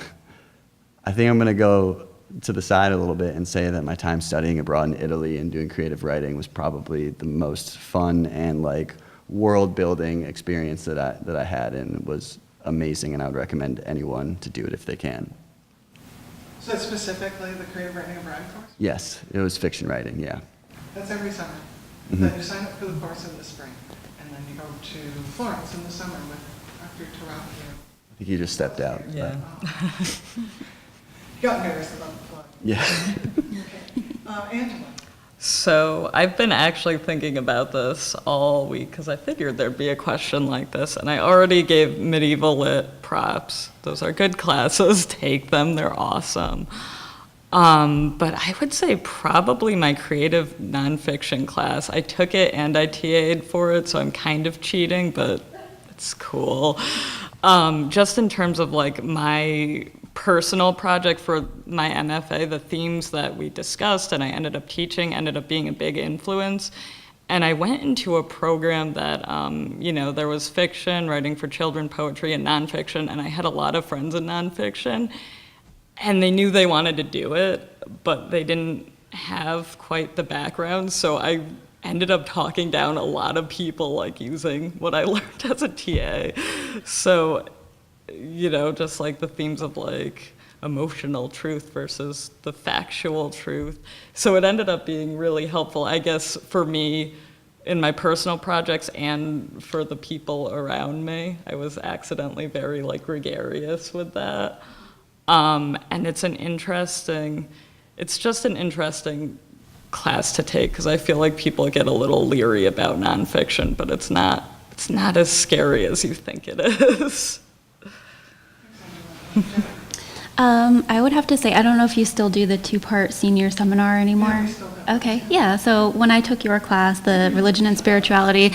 think I'm going to go to the side a little bit and say that my time studying abroad in Italy and doing creative writing was probably the most fun and like world-building experience that I had, and it was amazing, and I would recommend anyone to do it if they can. So specifically the creative writing abroad course? Yes, it was fiction writing, yeah. That's every summer. Mhm. Then you sign up for the course in the spring, and then you go to Florence in the summer after Toronto. I think you just stepped out. but- Yeah. Got nervous about the plug. Yeah. Okay. Angela. So I've been actually thinking about this all week because I figured there'd be a question like this, and I already gave medieval lit props. Those are good classes. Take them. They're awesome. But I would say probably my creative nonfiction class. I took it and I TA'd for it, so I'm kind of cheating, but it's cool. Just in terms of like my personal project for my MFA, the themes that we discussed and I ended up teaching ended up being a big influence. And I went into a program that, there was fiction, writing for children, poetry, and nonfiction, and I had a lot of friends in nonfiction, and they knew they wanted to do it, but they didn't have quite the background, so I ended up talking down a lot of people, like using what I learned as a TA. So, just like the themes of like emotional truth versus the factual truth. So it ended up being really helpful, I guess, for me in my personal projects and for the people around me. I was accidentally very like gregarious with that. And it's just an interesting class to take because I feel like people get a little leery about nonfiction, but it's not as scary as you think it is. I would have to say, I don't know if you still do the 2-part senior seminar anymore. Yeah, we still do. Okay, yeah, so when I took your class, the religion and spirituality,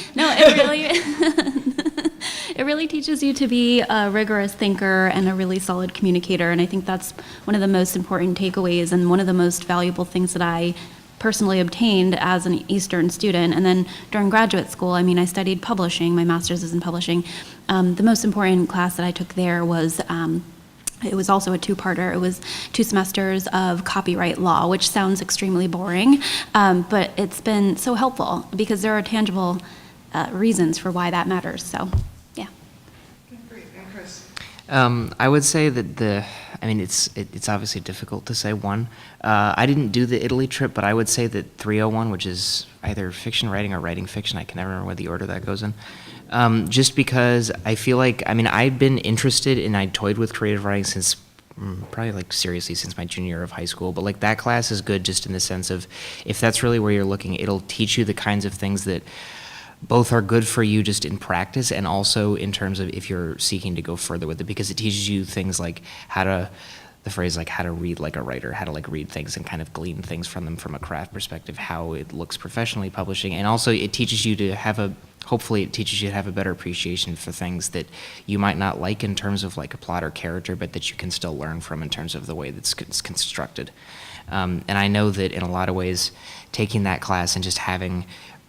it really teaches you to be a rigorous thinker and a really solid communicator, and I think that's one of the most important takeaways and one of the most valuable things that I personally obtained as an Eastern student. And then during graduate school, I mean, I studied publishing. My master's is in publishing. The most important class that I took there was it was also a two-parter. It was 2 semesters of copyright law, which sounds extremely boring, but it's been so helpful because there are tangible reasons for why that matters. So, yeah. Okay, great. And Chris? I would say that it's obviously difficult to say one. I didn't do the Italy trip, but I would say that 301, which is either fiction writing or writing fiction, I can never remember what the order that goes in. Just because I feel like, I've been interested and I toyed with creative writing since probably like seriously since my junior year of high school, but like that class is good just in the sense of if that's really where you're looking, it'll teach you the kinds of things that both are good for you just in practice and also in terms of if you're seeking to go further with it, because it teaches you things like how to read like a writer, how to like read things and kind of glean things from them from a craft perspective, how it looks professionally publishing, and also it teaches you to have hopefully it teaches you to have a better appreciation for things that you might not like in terms of like a plot or character, but that you can still learn from in terms of the way that's constructed. And I know that in a lot of ways, taking that class and just having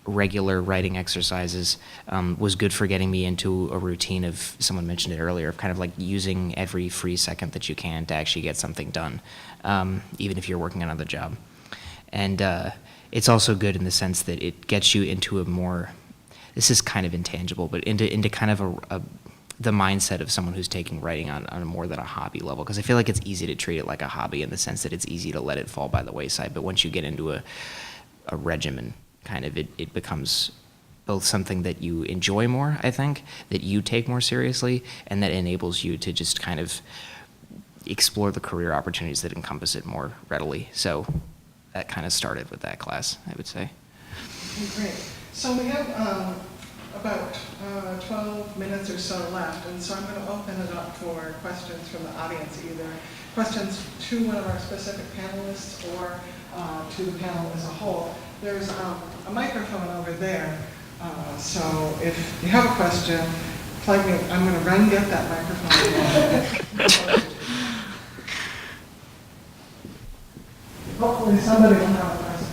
regular writing exercises was good for getting me into a routine of, someone mentioned it earlier, of kind of like using every free second that you can to actually get something done, even if you're working another job. And it's also good in the sense that it gets you into a more, this is kind of intangible, but into kind of the mindset of someone who's taking writing on a more than a hobby level, because I feel like it's easy to treat it like a hobby in the sense that it's easy to let it fall by the wayside, but once you get into a regimen, kind of it becomes both something that you enjoy more, I think, that you take more seriously, and that enables you to just kind of explore the career opportunities that encompass it more readily. So that kind of started with that class, I would say. Okay, great. So we have about 12 minutes or so left, and so I'm going to open it up for questions from the audience, either questions to one of our specific panelists or to the panel as a whole. There's a microphone over there, so if you have a question, plug me. I'm going to run get that microphone. Hopefully somebody will have a question.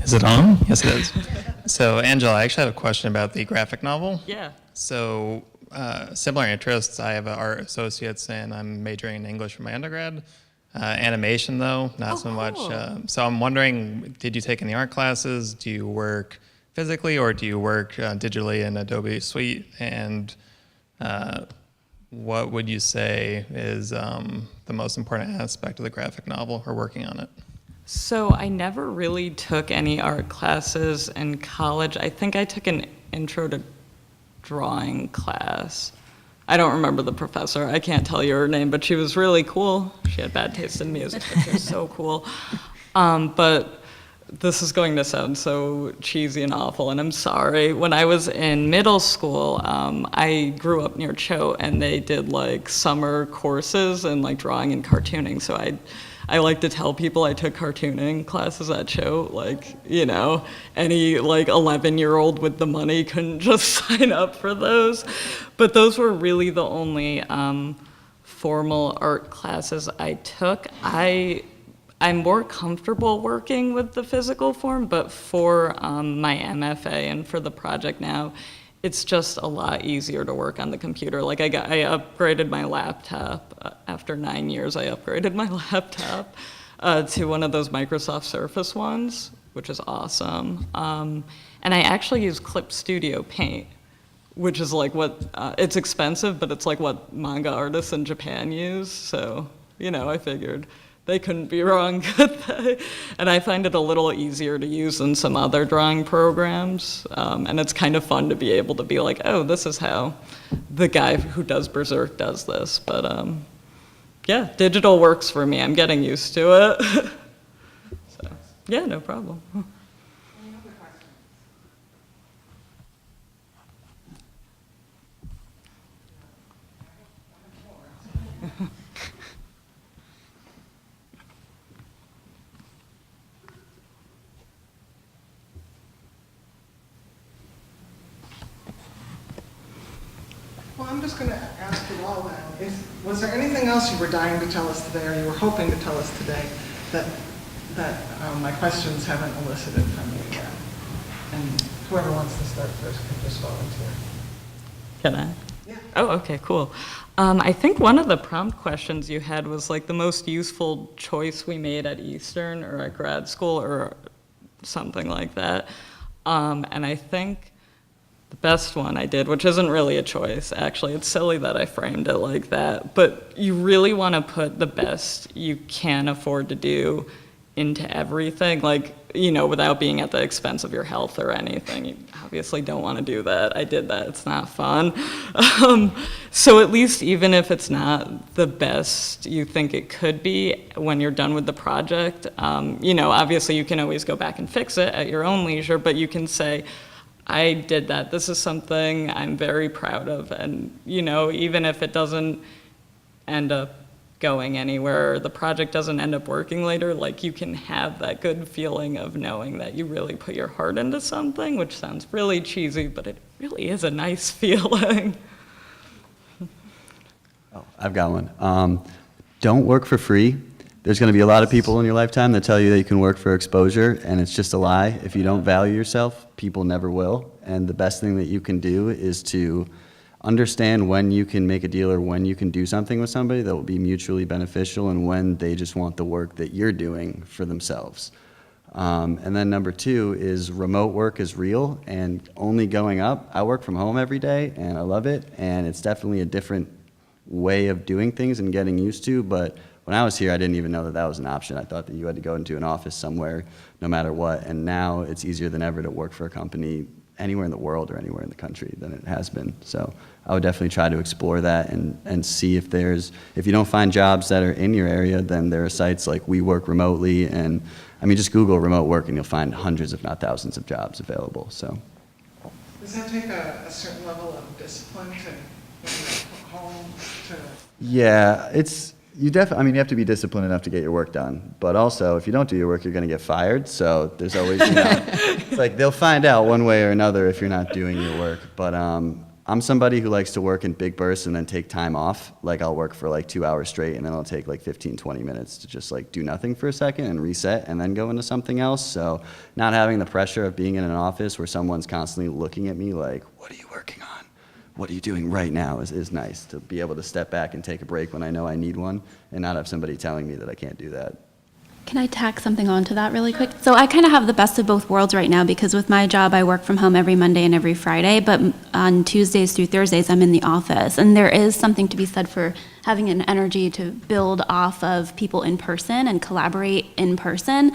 Is it on? Yes, it is. So, Angela, I actually have a question about the graphic novel. Yeah. So, similar interests. I have an art associates, and I'm majoring in English for my undergrad. Animation, though, not so much. So, I'm wondering, did you take any art classes? Do you work physically, or do you work digitally in Adobe Suite? And what would you say is the most important aspect of the graphic novel, or working on it? So I never really took any art classes in college. I think I took an intro to drawing class. I don't remember the professor. I can't tell you her name, but she was really cool. She had bad taste in music, but she was so cool. But this is going to sound so cheesy and awful, and I'm sorry. When I was in middle school, I grew up near Choate, and they did like summer courses in like drawing and cartooning. So I like to tell people I took cartooning classes at Choate, like, you know, any like 11-year-old with the money couldn't just sign up for those. But those were really the only formal art classes I took. I'm more comfortable working with the physical form, but for my MFA and for the project now, it's just a lot easier to work on the computer. Like I upgraded my laptop after 9 years. I upgraded my laptop to one of those Microsoft Surface ones, which is awesome. And I actually use Clip Studio Paint, which is like what it's expensive, but it's like what manga artists in Japan use. So, you know, I figured they couldn't be wrong, could they? And I find it a little easier to use than some other drawing programs. And it's kind of fun to be able to be like, oh, this is how the guy who does Berserk does this. But yeah, digital works for me. I'm getting used to it. So, yeah, no problem. Any other questions? just going to ask you all then, was there anything else you were dying to tell us today, or you were hoping to tell us today, that my questions haven't elicited from you yet? And whoever wants to start first can just volunteer. Can I? Yeah. Oh, okay, cool. I think one of the prompt questions you had was like the most useful choice we made at Eastern or at grad school or something like that. And I think the best one I did, which isn't really a choice, actually, it's silly that I framed it like that, but you really want to put the best you can afford to do into everything, like, you know, without being at the expense of your health or anything. You obviously don't want to do that. I did that. It's not fun. So at least even if it's not the best you think it could be when you're done with the project, you know, obviously you can always go back and fix it at your own leisure, but you can say, I did that. This is something I'm very proud of. And, you know, even if it doesn't end up going anywhere, or the project doesn't end up working later, like you can have that good feeling of knowing that you really put your heart into something, which sounds really cheesy, but it really is a nice feeling. Oh, I've got one. Don't work for free. There's going to be a lot of people in your lifetime that tell you that you can work for exposure, and it's just a lie. If you don't value yourself, people never will. And the best thing that you can do is to understand when you can make a deal or when you can do something with somebody that will be mutually beneficial and when they just want the work that you're doing for themselves. And then number two is remote work is real and only going up. I work from home every day and I love it, and it's definitely a different way of doing things and getting used to, but when I was here, I didn't even know that that was an option. I thought that you had to go into an office somewhere no matter what, and now it's easier than ever to work for a company anywhere in the world or anywhere in the country than it has been. So I would definitely try to explore that and see if if you don't find jobs that are in your area, then there are sites like We Work Remotely, and I mean, just Google remote work and you'll find hundreds if not thousands of jobs available, so. Does that take a certain level of discipline to, when you're home, to? Yeah, you have to be disciplined enough to get your work done. But also, if you don't do your work, you're going to get fired. So there's always, it's like they'll find out one way or another if you're not doing your work. But I'm somebody who likes to work in big bursts and then take time off. Like I'll work for like 2 hours straight and then I'll take like 15, 20 minutes to just like do nothing for a second and reset and then go into something else. So not having the pressure of being in an office where someone's constantly looking at me like, what are you working on? What are you doing right now is nice to be able to step back and take a break when I know I need one and not have somebody telling me that I can't do that. Can I tack something onto that really quick? So I kind of have the best of both worlds right now because with my job, I work from home every Monday and every Friday, but on Tuesdays through Thursdays, I'm in the office. And there is something to be said for having an energy to build off of people in person and collaborate in person.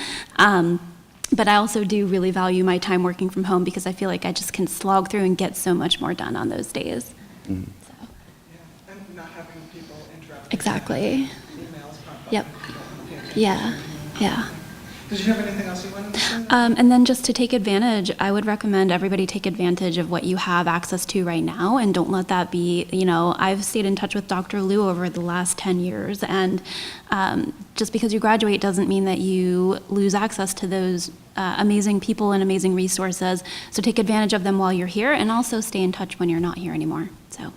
But I also do really value my time working from home because I feel like I just can slog through and get so much more done on those days. Mm-hmm. So, Yeah, and not having people interrupt. exactly. Emails pop up. Yep. Okay. Yeah, yeah. Did you have anything else you wanted to say? And then just to take advantage, I would recommend everybody take advantage of what you have access to right now and don't let that be, I've stayed in touch with Dr. Liu over the last 10 years and just because you graduate doesn't mean that you lose access to those amazing people and amazing resources. So take advantage of them while you're here and also stay in touch when you're not here anymore, so.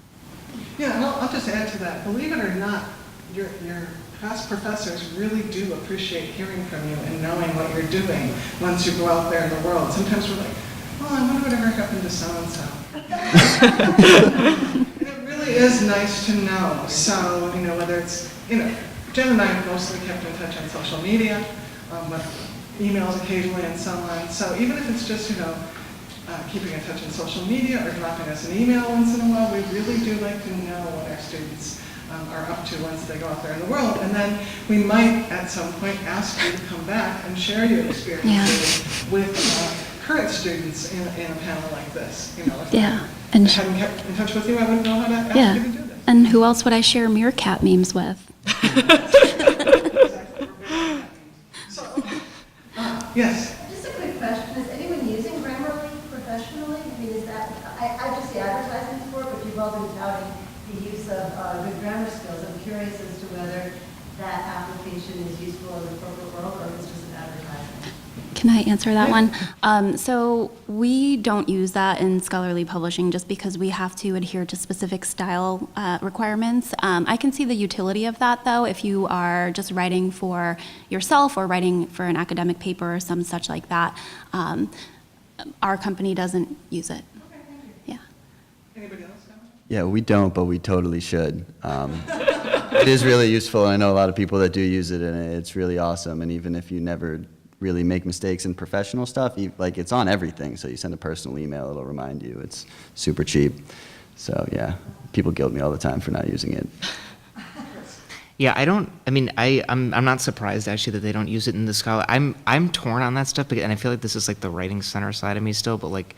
Yeah, and I'll just add to that. Believe it or not, your past professors really do appreciate hearing from you and knowing what you're doing once you go out there in the world. Sometimes we're like, oh, I wonder whatever happened to so-and-so. And it really is nice to know. So, whether it's, Jen and I have mostly kept in touch on social media, with emails occasionally and so on. So even if it's just, keeping in touch on social media or dropping us an email once in a while, we really do like to know what our students are up to once they go out there in the world. And then we might, at some point, ask you to come back and share your experiences with current students in a panel like this. If Yeah, I and hadn't kept in touch with you, I wouldn't know how to ask yeah. you to do this. And who else would I share meerkat memes with? So, yes. Just a quick question, is anyone using Grammarly professionally? I mean, is that, I just see advertisements for it, but you've all been touting the use of good grammar skills. I'm curious as to whether that application is useful in the corporate world or it's just an advertisement. Can I answer that one? So we don't use that in scholarly publishing just because we have to adhere to specific style requirements. I can see the utility of that, though, if you are just writing for yourself or writing for an academic paper or some such like that. Our company doesn't use it. Yeah. Anybody else have? Yeah, we don't, but we totally should. It is really useful. I know a lot of people that do use it, and it's really awesome. And even if you never really make mistakes in professional stuff, like it's on everything. So you send a personal email, it'll remind you. It's super cheap. So yeah, people guilt me all the time for not using it. Yeah, I'm not surprised actually that they don't use it in the Scholar. I'm torn on that stuff, and I feel like this is like the writing center side of me still, but like,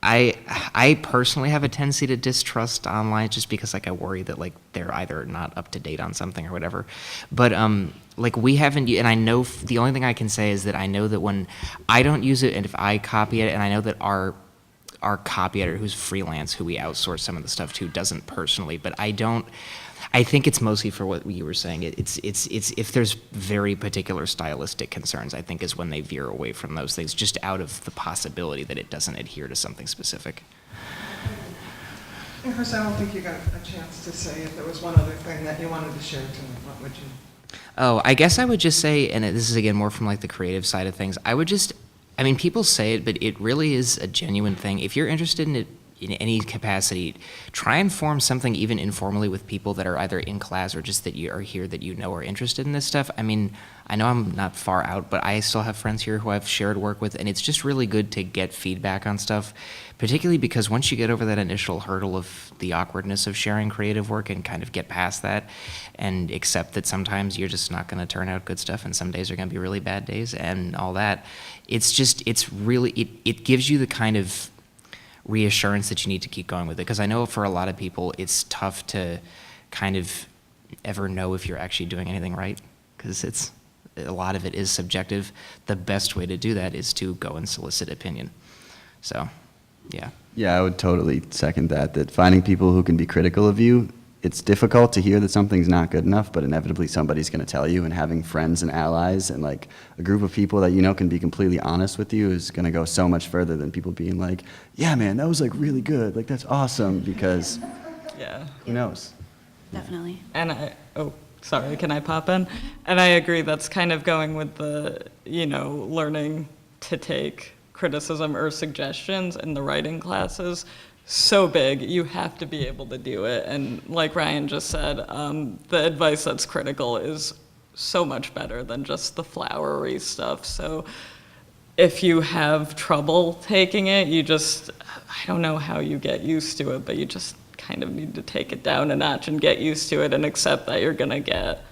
I personally have a tendency to distrust online just because like I worry that like they're either not up to date on something or whatever. But like we haven't, and I know the only thing I can say is that I know that when I don't use it and if I copy it, and I know that our copy editor who's freelance, who we outsource some of the stuff to, doesn't personally, but I think it's mostly for what you were saying. It's if there's very particular stylistic concerns, I think is when they veer away from those things, just out of the possibility that it doesn't adhere to something specific. And Chris, I don't think you got a chance to say if there was one other thing that you wanted to share tonight, what would you? Oh, I guess I would just say, and this is again more from like the creative side of things, I mean, people say it, but it really is a genuine thing. If you're interested in it, in any capacity, try and form something even informally with people that are either in class or just that you are here that you know are interested in this stuff. I mean, I know I'm not far out, but I still have friends here who I've shared work with, and it's just really good to get feedback on stuff, particularly because once you get over that initial hurdle of the awkwardness of sharing creative work and kind of get past that and accept that sometimes you're just not going to turn out good stuff and some days are going to be really bad days and all that, it's really, it gives you the kind of reassurance that you need to keep going with it, because I know for a lot of people it's tough to kind of ever know if you're actually doing anything right, because a lot of it is subjective. The best way to do that is to go and solicit opinion. So yeah. Yeah, I would totally second that finding people who can be critical of you, it's difficult to hear that something's not good enough, but inevitably somebody's going to tell you, and having friends and allies and like a group of people that you know can be completely honest with you is going to go so much further than people being like, yeah, man, that was like really good. Like, that's awesome, because Yeah. who knows? Definitely. And sorry, can I pop in? And I agree, that's kind of going with the, learning to take criticism or suggestions in the writing classes. So big, you have to be able to do it. And like Ryan just said, the advice that's critical is so much better than just the flowery stuff. So if you have trouble taking it, I don't know how you get used to it, but you just kind of need to take it down a notch and get used to it and accept that you're gonna get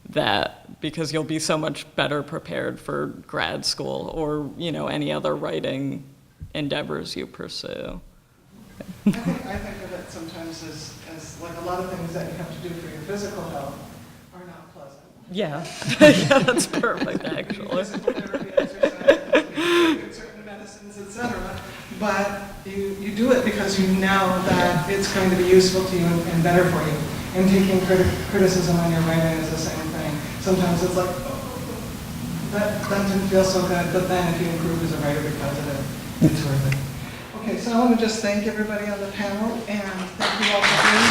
that, because you'll be so much better prepared for grad school or, any other writing endeavors you pursue. I think of it sometimes as like a lot of things that you have to do for your physical health are not pleasant. Yeah, yeah, that's perfect, actually. Physical therapy, exercise, certain medicines, etc. But you do it because you know that it's going to be useful to you and better for you. And taking criticism on your writing is the same thing. Sometimes it's like, oh, that didn't feel so good, but then if you improve as a writer because of it, it's worth it. Okay, so I want to just thank everybody on the panel, and thank you all for being here.